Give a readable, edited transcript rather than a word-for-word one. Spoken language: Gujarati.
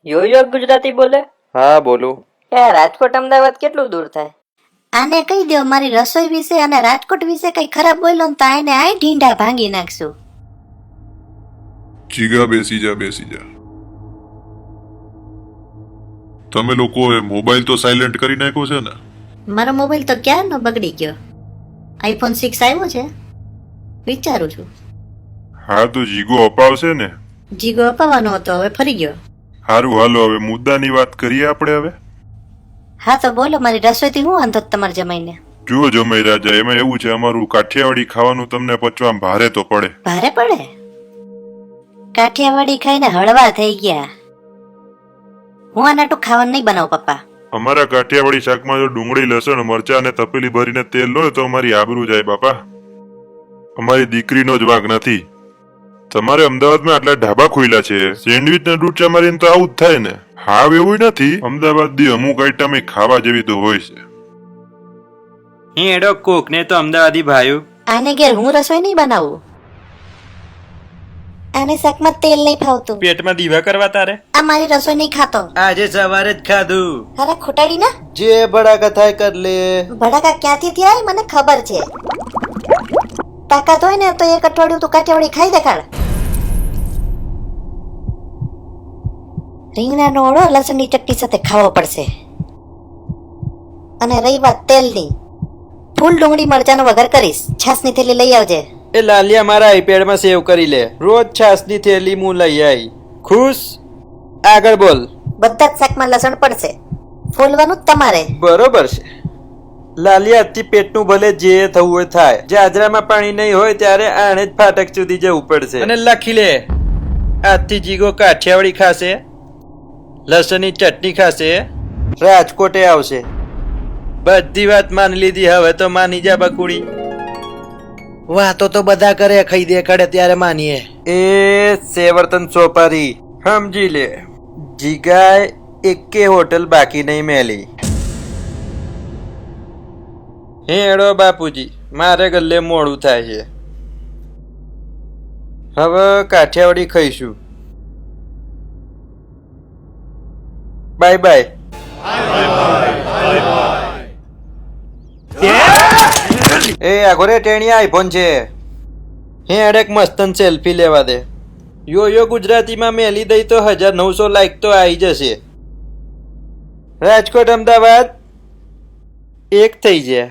યો ગુજરાતી બોલે? હા બોલું. રાજકોટ અમદાવાદ કેટલું દૂર થાય? આને કહી દો મારી રસોઈ વિશે અને રાજકોટ વિશે કઈ ખરાબ બોલ્યો ને તો આને આ ઢીંઢા ભાંગી નાખશું. જીગા બેસી જા. તમે લોકોએ મોબાઈલ તો સાયલેન્ટ કરી નાખ્યો છે ને? મારો મોબાઈલ તો ક્યારનો બગડી ગયો. આઈફોન 6 આવ્યો છે, વિચારું છું. હા તો જીગો અપાવશે ને? જીગો અપાવવાનો હતો, હવે ફરી ગયો. સારું હાલો હવે મુદ્દાની વાત કરીએ આપણે હવે. હા તો બોલો, મારી રસોઈથી હું વાંધો તમારે જમાઈને? જો જમાઈ રાજા, એમાં એવું છે અમારું કાઠિયાવાડી ખાવાનું તમને પચવામાં ભારે તો પડે. ભારે પડે? કાઠિયાવાડી ખાઈને હળવા થઈ ગયા. હું આનાટું ખાવાનું નહીં બનાવું પપ્પા. અમારા કાઠિયાવાડી શાકમાં જો ડુંગળી લસણ મરચા અને તપેલી ભરીને તેલ લો તો અમારી આબરૂ જાય બાપા. અમારી દીકરીનો જ વાંક નથી. તમારે અમદાવાદમાં આટલા ઢાબા ખોલ્યા છે, સેન્ડવીચ ને ડૂચા મારીને તો આવું જ થાય ને. હાવ એવું નથી, અમદાવાદ દી અમુક આઈટમ ખાવા જેવી તો હોય છે. હેડો કોક ને તો અમદાવાદી ભાઈઓ. આને ઘેર હું રસોઈ નહીં બનાવું. આને શાકમાં તેલ નહીં ફાવતું. પેટમાં દીવા કરવા તારે? આ મારી રસોઈ નહીં ખાતો. આજે સવારે જ ખાધું. અરે ખોટાડી ના. જે ભડાકા થાય કર લે. ભડાકા ક્યાંથી થયા મને ખબર છે. તાકાત હોય ને તો એક અઠવાડિયું તું કાઠિયાવાડી ખાઈ દેખાડ. રીંગણાનો ઓળો લસણની ચટણી સાથે ખાવો પડશે. અને રહી વાત તેલની, ફૂલ ડુંગળી મરચાનો વઘાર કરીશ. છાસની થેલી લઈ આવજે. એ લાલિયા મારા આઈપેડમાં સેવ કરી લે. રોજ છાસની થેલી હું લઈ આવી. ખુશ? આગળ બોલ. બધા જ શાકમાં લસણ પડશે. ફોલવાનું જ તમારે. બરોબર છે લાલિયા, આજથી પેટનું ભલે જે થવું હોય થાય. જાજરામાં પાણી નહીં હોય ત્યારે આણે જ ફાટક સુધી જવું પડશે. અને લખી લે, આજથી જીગો કાઠિયાવાડી ખાશે, લસણની ચટણી ખાશે, રાજકોટે આવશે. બધી વાત માની લીધી, હવે તો માની જા બકુડી. વાતો તો બધા કરે, ખાઈ દેખાડે ત્યારે માનીએ. એ સેવર્તન સોપારી સમજી લે, જીગાય એકે હોટલ બાકી નહીં મેલી. હેડો બાપુજી, મારે ગલ્લે મોડું થાય છે. હવે કાઠિયાવાડી ખાઈશું. Bye bye. એ આગોરે ટેણી આઈફોન છે. હેડેક મસ્તન સેલ્ફી લેવા દે. યો ગુજરાતીમાં મેલી દઈ તો 1900 લાઈક તો આવી જશે. રાજકોટ અમદાવાદ એક થઈ જાય.